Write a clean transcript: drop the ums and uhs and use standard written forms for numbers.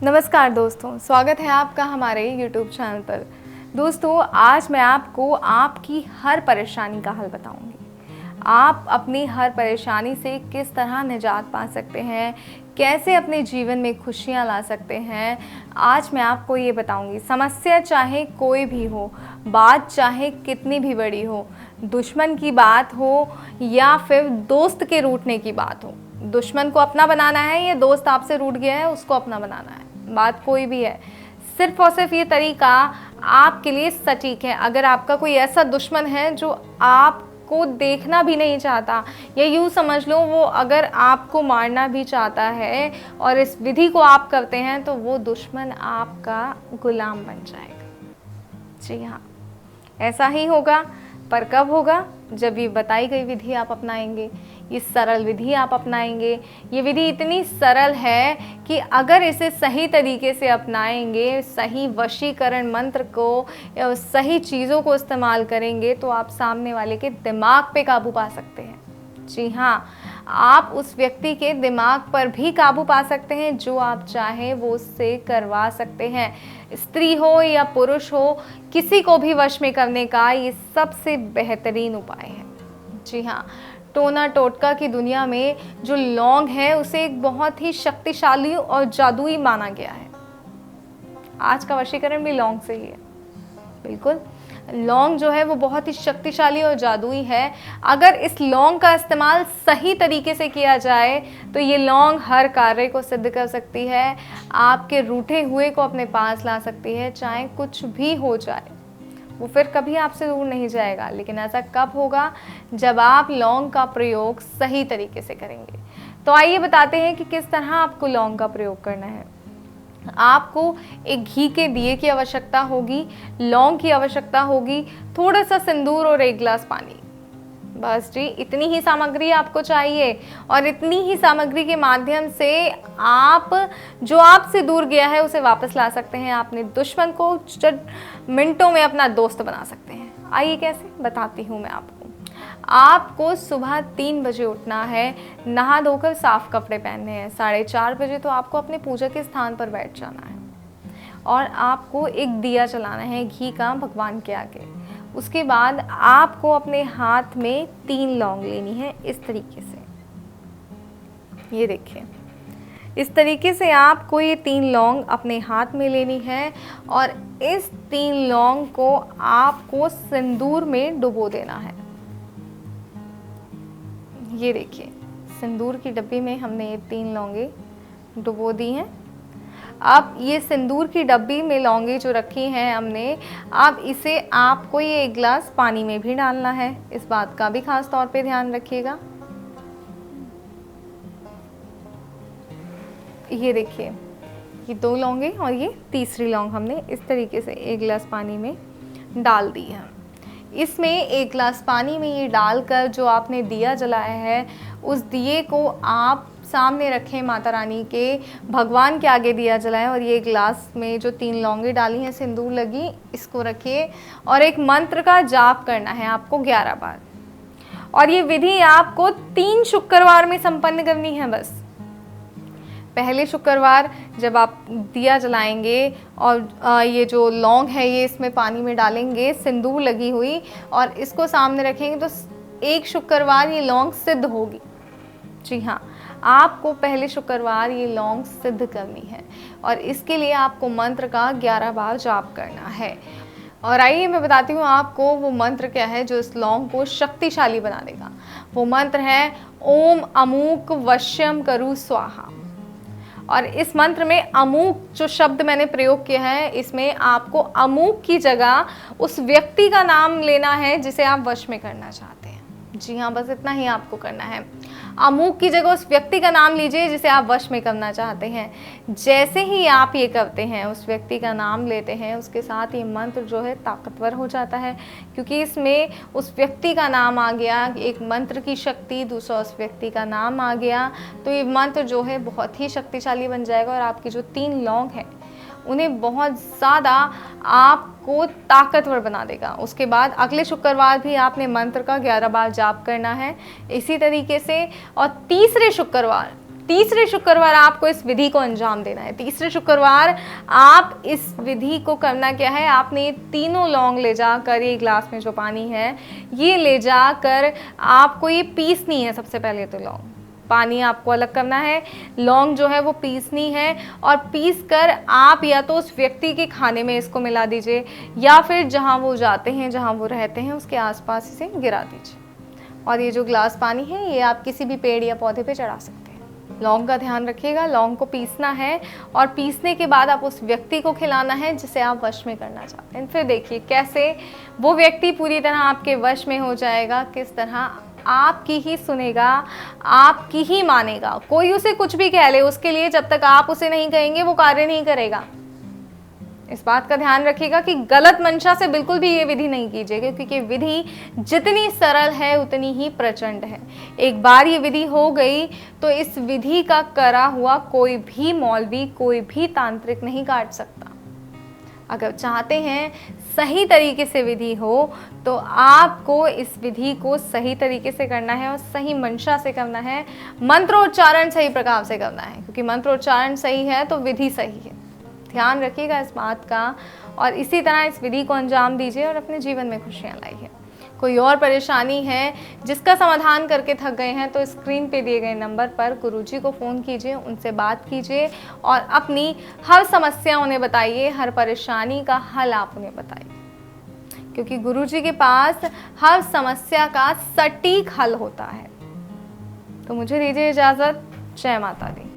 नमस्कार दोस्तों, स्वागत है आपका हमारे YouTube चैनल पर। दोस्तों, आज मैं आपको आपकी हर परेशानी का हल बताऊंगी। आप अपनी हर परेशानी से किस तरह निजात पा सकते हैं, कैसे अपने जीवन में खुशियां ला सकते हैं, आज मैं आपको ये बताऊंगी। समस्या चाहे कोई भी हो, बात चाहे कितनी भी बड़ी हो, दुश्मन की बात हो या फिर दोस्त के रूठने की बात हो, दुश्मन को अपना बनाना है या दोस्त आपसे रूठ गया है उसको अपना बनाना है, बात कोई भी है, सिर्फ और सिर्फ ये तरीका आपके लिए सटीक है। अगर आपका कोई ऐसा दुश्मन है जो आपको देखना भी नहीं चाहता, या यूँ समझ लो वो अगर आपको मारना भी चाहता है और इस विधि को आप करते हैं, तो वो दुश्मन आपका गुलाम बन जाएगा। जी हाँ, ऐसा ही होगा, पर कब होगा? जब ये बताई गई विधि आप अपनाएंगे, ये सरल विधि आप अपनाएंगे। ये विधि इतनी सरल है कि अगर इसे सही तरीके से अपनाएंगे, सही वशीकरण मंत्र को, सही चीज़ों को इस्तेमाल करेंगे, तो आप सामने वाले के दिमाग पे काबू पा सकते हैं। जी हाँ, आप उस व्यक्ति के दिमाग पर भी काबू पा सकते हैं, जो आप चाहें वो उससे करवा सकते हैं। स्त्री हो या पुरुष हो, किसी को भी वश में करने का ये सबसे बेहतरीन उपाय है। जी हाँ, टोना टोटका की दुनिया में जो लौंग है उसे एक बहुत ही शक्तिशाली और जादुई माना गया है। आज का वशीकरण भी लौंग से ही है। बिल्कुल, लौंग जो है वो बहुत ही शक्तिशाली और जादुई है। अगर इस लौंग का इस्तेमाल सही तरीके से किया जाए तो ये लौंग हर कार्य को सिद्ध कर सकती है, आपके रूठे हुए को अपने पास ला सकती है। चाहे कुछ भी हो जाए, वो फिर कभी आपसे दूर नहीं जाएगा। लेकिन ऐसा कब होगा? जब आप लौंग का प्रयोग सही तरीके से करेंगे। तो आइए बताते हैं कि किस तरह आपको लौंग का प्रयोग करना है। आपको एक घी के दिए की आवश्यकता होगी, लौंग की आवश्यकता होगी, थोड़ा सा सिंदूर और 1 गिलास पानी। बस जी, इतनी ही सामग्री आपको चाहिए। और इतनी ही सामग्री के माध्यम से आप जो आपसे दूर गया है उसे वापस ला सकते हैं। अपने दुश्मन को चंद मिनटों में अपना दोस्त बना सकते हैं। आइए कैसे, बताती हूँ मैं आपको। आपको सुबह 3 बजे उठना है, नहा धोकर साफ कपड़े पहनने हैं। 4:30 बजे तो आपको अपने पूजा के स्थान पर बैठ जाना है और आपको एक दिया जलाना है घी का भगवान के आगे। उसके बाद आपको अपने हाथ में 3 लौंग लेनी है, इस तरीके से। ये देखिए, इस तरीके से आपको ये 3 लौंग अपने हाथ में लेनी है और इस 3 लौंग को आपको सिंदूर में डुबो देना है। ये देखिए, सिंदूर की डब्बी में हमने ये 3 लौंगे डुबो दी हैं। अब ये सिंदूर की डब्बी में लौंगे जो रखी हैं हमने, अब इसे आपको ये 1 गिलास पानी में भी डालना है। इस बात का भी खास तौर पे ध्यान रखिएगा। ये देखिए, ये 2 लौंगे और ये तीसरी लौंग हमने इस तरीके से 1 गिलास पानी में डाल दी है। इसमें 1 गिलास पानी में ये डालकर जो आपने दिया जलाया है, उस दिए को आप सामने रखें, माता रानी के, भगवान के आगे दिया जलाएं। और ये गिलास में जो 3 लौंगे डाली हैं, सिंदूर लगी, इसको रखिए और एक मंत्र का जाप करना है आपको 11 बार। और ये विधि आपको 3 शुक्रवार में संपन्न करनी है। बस पहले शुक्रवार जब आप दिया जलाएंगे और ये जो लौंग है ये इसमें पानी में डालेंगे, सिंदूर लगी हुई, और इसको सामने रखेंगे, तो एक शुक्रवार ये लौंग सिद्ध होगी। जी हाँ, आपको पहले शुक्रवार ये लौंग सिद्ध करनी है और इसके लिए आपको मंत्र का 11 बार जाप करना है। और आइए मैं बताती हूँ आपको वो मंत्र क्या है जो इस लौंग को शक्तिशाली बना देगा। वो मंत्र है ओम अमूक वश्यम करु स्वाहा। और इस मंत्र में अमूक जो शब्द मैंने प्रयोग किया है, इसमें आपको अमूक की जगह उस व्यक्ति का नाम लेना है जिसे आप वश में करना चाहते हैं। जी हाँ, बस इतना ही आपको करना है। अमूक की जगह उस व्यक्ति का नाम लीजिए जिसे आप वश में करना चाहते हैं। जैसे ही आप ये करते हैं, उस व्यक्ति का नाम लेते हैं, उसके साथ ये मंत्र जो है ताकतवर हो जाता है, क्योंकि इसमें उस व्यक्ति का नाम आ गया, एक मंत्र की शक्ति, दूसरा उस व्यक्ति का नाम आ गया, तो ये मंत्र जो है बहुत ही शक्तिशाली बन जाएगा और आपकी जो 3 लौंग हैं उन्हें बहुत ज़्यादा आपको ताकतवर बना देगा। उसके बाद अगले शुक्रवार भी आपने मंत्र का 11 बार जाप करना है इसी तरीके से। और तीसरे शुक्रवार तीसरे शुक्रवार आपको इस विधि को अंजाम देना है। तीसरे शुक्रवार आप इस विधि को करना क्या है, आपने ये तीनों लौंग ले जाकर, ये ग्लास में जो पानी है ये ले जाकर आपको ये पीसनी है। सबसे पहले तो लौंग, पानी आपको अलग करना है, लौंग जो है वो पीसनी है, और पीस कर आप या तो उस व्यक्ति के खाने में इसको मिला दीजिए, या फिर जहाँ वो जाते हैं, जहाँ वो रहते हैं, उसके आसपास इसे गिरा दीजिए। और ये जो ग्लास पानी है ये आप किसी भी पेड़ या पौधे पे चढ़ा सकते हैं। लौंग का ध्यान रखिएगा, लौंग को पीसना है, और पीसने के बाद आप उस व्यक्ति को खिलाना है जिसे आप वश में करना चाहते हैं। फिर देखिए कैसे वो व्यक्ति पूरी तरह आपके वश में हो जाएगा, किस तरह आपकी ही सुनेगा, आपकी ही मानेगा। कोई उसे कुछ भी कह ले, उसके लिए जब तक आप उसे नहीं कहेंगे वो कार्य नहीं करेगा। इस बात का ध्यान रखिएगा कि गलत मंशा से बिल्कुल भी ये विधि नहीं कीजिएगा, क्योंकि ये विधि जितनी सरल है उतनी ही प्रचंड है। एक बार ये विधि हो गई तो इस विधि का करा हुआ कोई भी मौलवी, कोई भी तांत्रिक नहीं काट सकता। अगर चाहते हैं सही तरीके से विधि हो तो आपको इस विधि को सही तरीके से करना है और सही मंशा से करना है, मंत्रोच्चारण सही प्रकार से करना है, क्योंकि मंत्रोच्चारण सही है तो विधि सही है। ध्यान रखिएगा इस बात का, और इसी तरह इस विधि को अंजाम दीजिए और अपने जीवन में खुशियाँ लाइए। कोई और परेशानी है जिसका समाधान करके थक गए हैं तो स्क्रीन पे दिए गए नंबर पर गुरुजी को फ़ोन कीजिए, उनसे बात कीजिए और अपनी हर समस्या उन्हें बताइए, हर परेशानी का हल आप उन्हें बताइए, क्योंकि गुरुजी के पास हर समस्या का सटीक हल होता है। तो मुझे दीजिए इजाज़त। जय माता दी।